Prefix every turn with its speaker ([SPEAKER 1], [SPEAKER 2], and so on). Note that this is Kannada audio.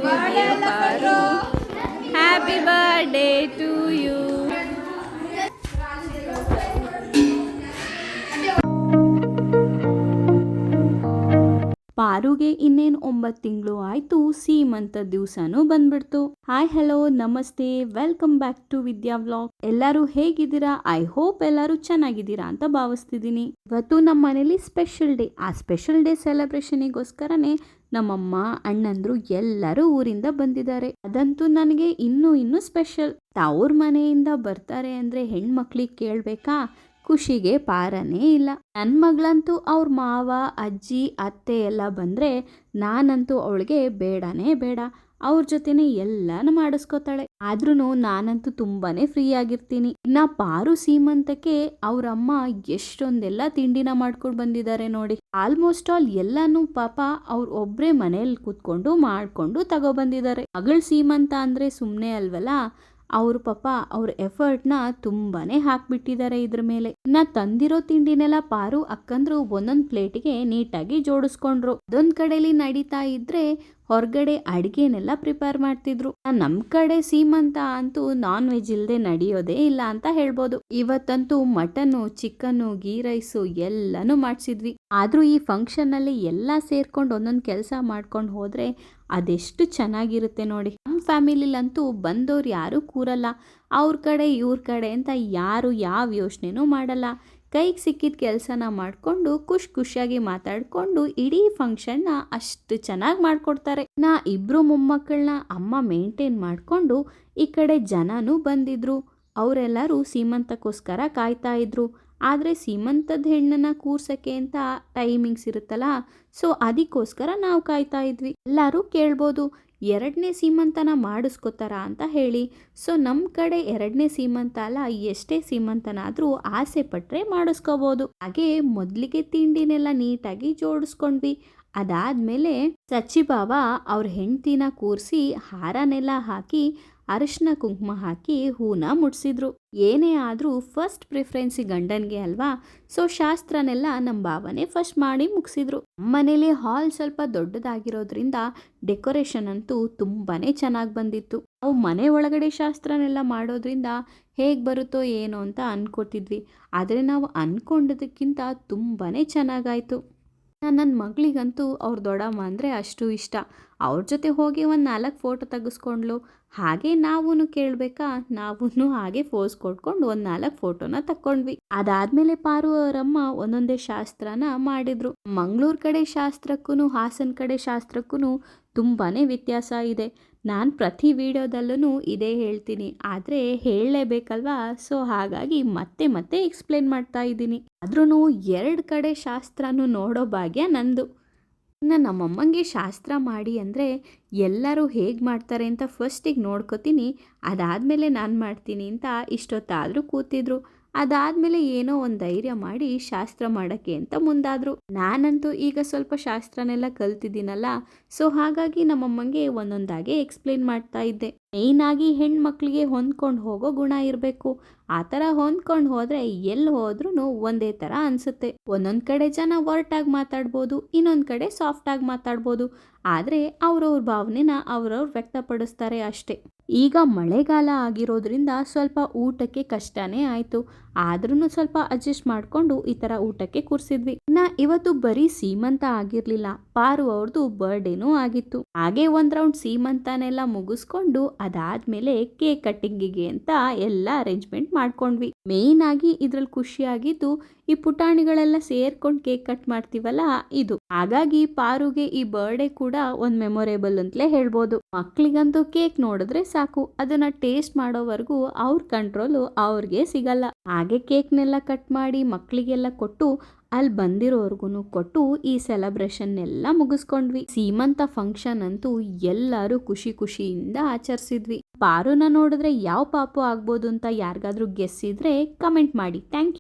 [SPEAKER 1] dear Paru. Happy birthday to you. ಪಾರುಗೆ ಇನ್ನೇನು 9 ತಿಂಗಳು ಆಯಿತು, ಸೀಮಂತ ದಿವಸನೂ ಬಂದ್ಬಿಡ್ತು. ಹಾಯ್ ಹಲೋ ನಮಸ್ತೆ, welcome back to Vidya vlog. ಎಲ್ಲರೂ ಹೇಗಿದ್ದೀರಾ? ಐ ಹೋಪ್ ಎಲ್ಲರೂ ಚೆನ್ನಾಗಿದ್ದೀರಾ ಅಂತ ಭಾವಿಸ್ತಿದ್ದೀನಿ. ಇವತ್ತು ನಮ್ಮ ಮನೇಲಿ ಸ್ಪೆಷಲ್ ಡೇ. ಆ ಸ್ಪೆಷಲ್ ಡೇ ಸೆಲೆಬ್ರೇಷನಿಗೋಸ್ಕರನೇ ನಮ್ಮಮ್ಮ ಅಣ್ಣಂದ್ರು ಎಲ್ಲರೂ ಊರಿಂದ ಬಂದಿದ್ದಾರೆ. ಅದಂತೂ ನನಗೆ ಇನ್ನೂ ಸ್ಪೆಷಲ್. ತವ್ರ ಮನೆಯಿಂದ ಬರ್ತಾರೆ ಅಂದರೆ ಹೆಣ್ಮಕ್ಳಿಗೆ ಕೇಳಬೇಕಾ? ಖುಷಿಗೆ ಪಾರನೇ ಇಲ್ಲ. ನನ್ನ ಮಗಳಂತೂ ಅವ್ರ ಮಾವ ಅಜ್ಜಿ ಅತ್ತೆ ಎಲ್ಲ ಬಂದರೆ ನಾನಂತೂ ಅವಳಿಗೆ ಬೇಡನೇ ಬೇಡ. ಅವ್ರ ಜೊತೆನೆ ಎಲ್ಲಾನು ಮಾಡಿಸ್ಕೊತಾಳೆ. ಆದ್ರೂ ನಾನಂತೂ ತುಂಬಾನೇ ಫ್ರೀ ಆಗಿರ್ತೀನಿ. ಇನ್ನ ಪಾರು ಸೀಮಂತಕ್ಕೆ ಅವ್ರಮ್ಮ ಎಷ್ಟೊಂದೆಲ್ಲ ತಿಂಡಿನ ಮಾಡ್ಕೊಂಡು ಬಂದಿದ್ದಾರೆ ನೋಡಿ. ಆಲ್ಮೋಸ್ಟ್ ಆಲ್ ಎಲ್ಲಾನು ಪಾಪ ಅವ್ರ ಒಬ್ರೇ ಮನೇಲಿ ಕೂತ್ಕೊಂಡು ಮಾಡ್ಕೊಂಡು ತಗೊಬಂದಿದ್ದಾರೆ. ಮಗಳ ಸೀಮಂತ ಅಂದ್ರೆ ಸುಮ್ಮನೆ ಅಲ್ವಲ್ಲ, ಅವ್ರ ಪಾಪ ಅವ್ರ ಎಫರ್ಟ್ನ ತುಂಬಾನೇ ಹಾಕ್ಬಿಟ್ಟಿದ್ದಾರೆ ಇದ್ರ ಮೇಲೆ. ಇನ್ನ ತಂದಿರೋ ತಿಂಡಿನೆಲ್ಲ ಪಾರು ಅಕ್ಕಂದ್ರು ಒಂದೊಂದ್ ಪ್ಲೇಟಿಗೆ ನೀಟಾಗಿ ಜೋಡಿಸ್ಕೊಂಡ್ರು. ಅದೊಂದ್ ಕಡೆಲಿ ನಡೀತಾ ಇದ್ರೆ ಹೊರಗಡೆ ಅಡಿಗೆನೆಲ್ಲ ಪ್ರಿಪೇರ್ ಮಾಡ್ತಿದ್ರು. ನಮ್ ಕಡೆ ಸೀಮಂತ ಅಂತೂ ನಾನ್ ವೆಜ್ ಇಲ್ದೆ ನಡೆಯೋದೇ ಇಲ್ಲ ಅಂತ ಹೇಳ್ಬೋದು. ಇವತ್ತಂತೂ ಮಟನ್ನು ಚಿಕನ್ನು ಗೀ ರೈಸು ಎಲ್ಲಾನು ಮಾಡ್ಸಿದ್ವಿ. ಆದ್ರೂ ಈ ಫಂಕ್ಷನ್ ಅಲ್ಲಿ ಎಲ್ಲಾ ಸೇರ್ಕೊಂಡು ಒಂದೊಂದ್ ಕೆಲಸ ಮಾಡ್ಕೊಂಡು ಹೋದ್ರೆ ಅದೆಷ್ಟು ಚೆನ್ನಾಗಿರುತ್ತೆ ನೋಡಿ. ನಮ್ಮ ಫ್ಯಾಮಿಲಿಲಂತೂ ಬಂದವ್ರು ಯಾರು ಕೂರಲ್ಲ. ಅವ್ರ ಕಡೆ ಇವ್ರ ಕಡೆ ಅಂತ ಯಾರು ಯಾವ ಯೋಚನೆನೂ ಮಾಡಲ್ಲ. ಕೈಗೆ ಸಿಕ್ಕಿದ ಕೆಲಸನ ಮಾಡಿಕೊಂಡು ಖುಷಿಯಾಗಿ ಮಾತಾಡಿಕೊಂಡು ಇಡೀ ಫಂಕ್ಷನ್ನ ಅಷ್ಟು ಚೆನ್ನಾಗಿ ಮಾಡಿಕೊಡ್ತಾರೆ. ಇಬ್ರು ಮೊಮ್ಮಕ್ಕಳನ್ನ ಅಮ್ಮ ಮೇಂಟೈನ್ ಮಾಡಿಕೊಂಡು ಈ ಕಡೆ ಜನನೂ ಬಂದಿದ್ರು. ಅವರೆಲ್ಲರೂ ಸೀಮಂತಕ್ಕೋಸ್ಕರ ಕಾಯ್ತಾ ಇದ್ರು. ಆದರೆ ಸೀಮಂತದ ಹೆಣ್ಣನ್ನ ಕೂರ್ಸಕ್ಕೆ ಅಂತ ಟೈಮಿಂಗ್ಸ್ ಇರುತ್ತಲ್ಲ, ಸೊ ಅದಕ್ಕೋಸ್ಕರ ನಾವು ಕಾಯ್ತಾ ಇದ್ವಿ. ಎಲ್ಲರೂ ಕೇಳ್ಬೋದು, 2ನೇ ಸೀಮಂತನ ಮಾಡಿಸ್ಕೋತಾರ ಅಂತ ಹೇಳಿ. ಸೊ ನಮ್ಮ ಕಡೆ 2ನೇ ಸೀಮಂತ ಅಲ್ಲ, ಎಷ್ಟೇ ಸೀಮಂತನಾದರೂ ಆಸೆ ಪಟ್ಟರೆ ಮಾಡಿಸ್ಕೋಬೋದು. ಹಾಗೆ ಮೊದಲಿಗೆ ತಿಂಡಿನೆಲ್ಲ ನೀಟಾಗಿ ಜೋಡಿಸ್ಕೊಂಡ್ವಿ. ಅದಾದಮೇಲೆ ಸಚಿಬಾವ ಅವ್ರ ಹೆಂಡ್ತಿನ ಕೂರಿಸಿ ಹಾರನೆಲ್ಲ ಹಾಕಿ ಅರಿಶಿನ ಕುಂಕುಮ ಹಾಕಿ ಹೂನ ಮುಡ್ಸಿದ್ರು. ಏನೇ ಆದರೂ ಫಸ್ಟ್ ಪ್ರಿಫರೆನ್ಸಿ ಗಂಡನ್ಗೆ ಅಲ್ವಾ, ಸೊ ಶಾಸ್ತ್ರನೆಲ್ಲ ನಮ್ಮ ಭಾವನೆ ಫಸ್ಟ್ ಮಾಡಿ ಮುಗಿಸಿದ್ರು. ಮನೇಲಿ ಹಾಲ್ ಸ್ವಲ್ಪ ದೊಡ್ಡದಾಗಿರೋದ್ರಿಂದ ಡೆಕೋರೇಷನ್ ಅಂತೂ ತುಂಬಾನೇ ಚೆನ್ನಾಗಿ ಬಂದಿತ್ತು. ನಾವು ಮನೆ ಒಳಗಡೆ ಶಾಸ್ತ್ರನೆಲ್ಲ ಮಾಡೋದ್ರಿಂದ ಹೇಗೆ ಬರುತ್ತೋ ಏನೋ ಅಂತ ಅನ್ಕೋತಿದ್ವಿ. ಆದರೆ ನಾವು ಅನ್ಕೊಂಡದಕ್ಕಿಂತ ತುಂಬಾನೇ ಚೆನ್ನಾಗಾಯ್ತು. ನನ್ನ ಮಗಳಿಗಂತೂ ಅವ್ರ ದೊಡ್ಡಮ್ಮ ಅಂದರೆ ಅಷ್ಟು ಇಷ್ಟ. ಅವ್ರ ಜೊತೆ ಹೋಗಿ ಒಂದು 4 ಫೋಟೋ ತೆಗೆಸ್ಕೊಂಡ್ಲು. ಹಾಗೆ ನಾವೂ ಕೇಳಬೇಕಾ, ನಾವೂ ಹಾಗೆ ಫೋಸ್ ಕೊಟ್ಕೊಂಡು ಒಂದು 4 ಫೋಟೋನ ತಕ್ಕೊಂಡ್ವಿ. ಅದಾದಮೇಲೆ ಪಾರು ಅವರಮ್ಮ ಒಂದೊಂದೇ ಶಾಸ್ತ್ರನ ಮಾಡಿದ್ರು. ಮಂಗಳೂರು ಕಡೆ ಶಾಸ್ತ್ರಕ್ಕೂ ಹಾಸನ ಕಡೆ ಶಾಸ್ತ್ರಕ್ಕೂ ತುಂಬಾನೇ ವ್ಯತ್ಯಾಸ ಇದೆ. ನಾನು ಪ್ರತಿ ವಿಡಿಯೋದಲ್ಲೂ ಇದೇ ಹೇಳ್ತೀನಿ, ಆದರೆ ಹೇಳಲೇಬೇಕಲ್ವಾ, ಸೊ ಹಾಗಾಗಿ ಮತ್ತೆ ಎಕ್ಸ್ಪ್ಲೇನ್ ಮಾಡ್ತಾ ಇದ್ದೀನಿ. ಆದ್ರೂ 2 ಕಡೆ ಶಾಸ್ತ್ರನೂ ನೋಡೋ ಭಾಗ್ಯ ನಂದು. ಇನ್ನು ನಮ್ಮಮ್ಮಂಗೆ ಶಾಸ್ತ್ರ ಮಾಡಿ ಅಂದರೆ ಎಲ್ಲರೂ ಹೇಗೆ ಮಾಡ್ತಾರೆ ಅಂತ ಫಸ್ಟಿಗೆ ನೋಡ್ಕೋತೀನಿ. ಅದಾದಮೇಲೆ ನಾನು ಮಾಡ್ತೀನಿ ಅಂತ ಇಷ್ಟೊತ್ತಾದರೂ ಕೂತಿದ್ರು. ಅದಾದಮೇಲೆ ಏನೋ ಒಂದು ಧೈರ್ಯ ಮಾಡಿ ಶಾಸ್ತ್ರ ಮಾಡೋಕ್ಕೆ ಅಂತ ಮುಂದಾದರು. ನಾನಂತೂ ಈಗ ಸ್ವಲ್ಪ ಶಾಸ್ತ್ರನೆಲ್ಲ ಕಲ್ತಿದ್ದೀನಲ್ಲ, ಸೊ ಹಾಗಾಗಿ ನಮ್ಮಮ್ಮಂಗೆ ಒಂದೊಂದಾಗೆ ಎಕ್ಸ್ಪ್ಲೇನ್ ಮಾಡ್ತಾ ಇದ್ದೆ. ಮೇಯ್ನಾಗಿ ಹೆಣ್ಮಕ್ಳಿಗೆ ಹೊಂದ್ಕೊಂಡು ಹೋಗೋ ಗುಣ ಇರಬೇಕು. ಆ ಥರ ಹೊಂದ್ಕೊಂಡು ಹೋದರೆ ಎಲ್ಲಿ ಹೋದ್ರೂ ಒಂದೇ ಥರ ಅನಿಸುತ್ತೆ. ಒಂದೊಂದು ಕಡೆ ಜನ ಒರ್ಟಾಗಿ ಮಾತಾಡ್ಬೋದು, ಇನ್ನೊಂದು ಕಡೆ ಸಾಫ್ಟಾಗಿ ಮಾತಾಡ್ಬೋದು. ಆದರೆ ಅವ್ರವ್ರ ಭಾವನೆನ ಅವ್ರವ್ರು ವ್ಯಕ್ತಪಡಿಸ್ತಾರೆ ಅಷ್ಟೇ. ಈಗ ಮಳೆಗಾಲ ಆಗಿರೋದ್ರಿಂದ ಸ್ವಲ್ಪ ಊಟಕ್ಕೆ ಕಷ್ಟನೇ ಆಯಿತು. ಆದ್ರೂ ಸ್ವಲ್ಪ ಅಡ್ಜಸ್ಟ್ ಮಾಡಿಕೊಂಡು ಈ ಥರ ಊಟಕ್ಕೆ ಕೂರಿಸಿದ್ವಿ. ಇವತ್ತು ಬರೀ ಸೀಮಂತ ಆಗಿರಲಿಲ್ಲ, ಪಾರು ಅವ್ರದ್ದು ಬರ್ಡೇನೂ ಆಗಿತ್ತು. ಹಾಗೆ ಒಂದು ರೌಂಡ್ ಸೀಮಂತನೆಲ್ಲ ಮುಗಿಸ್ಕೊಂಡು ಅದಾದಮೇಲೆ ಕೇಕ್ ಕಟ್ಟಿಂಗಿಗೆ ಅಂತ ಎಲ್ಲ ಅರೇಂಜ್ಮೆಂಟ್ ಮಾಡ್ಕೊಂಡ್ವಿ. ಮೇಯ್ನ್ ಆಗಿ ಇದ್ರಲ್ಲಿ ಖುಷಿಯಾಗಿದ್ದು ಈ ಪುಟಾಣಿಗಳೆಲ್ಲ ಸೇರ್ಕೊಂಡು ಕೇಕ್ ಕಟ್ ಮಾಡ್ತೀವಲ್ಲ ಇದು. ಹಾಗಾಗಿ ಪಾರುಗೆ ಈ ಬರ್ಡೇ ಕೂಡ ಒಂದು ಮೆಮೊರೇಬಲ್ ಅಂತಲೇ ಹೇಳ್ಬೋದು. ಮಕ್ಳಿಗಂತೂ ಕೇಕ್ ನೋಡಿದ್ರೆ ಸಾಕು, ಅದನ್ನ ಟೇಸ್ಟ್ ಮಾಡೋವರೆಗೂ ಅವ್ರ ಕಂಟ್ರೋಲು ಅವ್ರಿಗೆ ಸಿಗಲ್ಲ. ಹಾಗೆ ಕೇಕ್ನೆಲ್ಲ ಕಟ್ ಮಾಡಿ ಮಕ್ಕಳಿಗೆಲ್ಲ ಕೊಟ್ಟು ಅಲ್ಲಿ ಬಂದಿರೋರ್ಗು ಕೊಟ್ಟು ಈ ಸೆಲೆಬ್ರೇಷನ್ನೆಲ್ಲ ಮುಗಿಸ್ಕೊಂಡ್ವಿ. ಸೀಮಂತ ಫಂಕ್ಷನ್ ಅಂತೂ ಎಲ್ಲರೂ ಖುಷಿಯಿಂದ ಆಚರಿಸಿದ್ವಿ. ಪಾರುನ ನೋಡಿದ್ರೆ ಯಾವ ಪಾಪು ಆಗ್ಬೋದು ಅಂತ ಯಾರಿಗಾದ್ರೂ ಗೆಸ್ ಇದ್ರೆ ಕಮೆಂಟ್ ಮಾಡಿ. Thank you.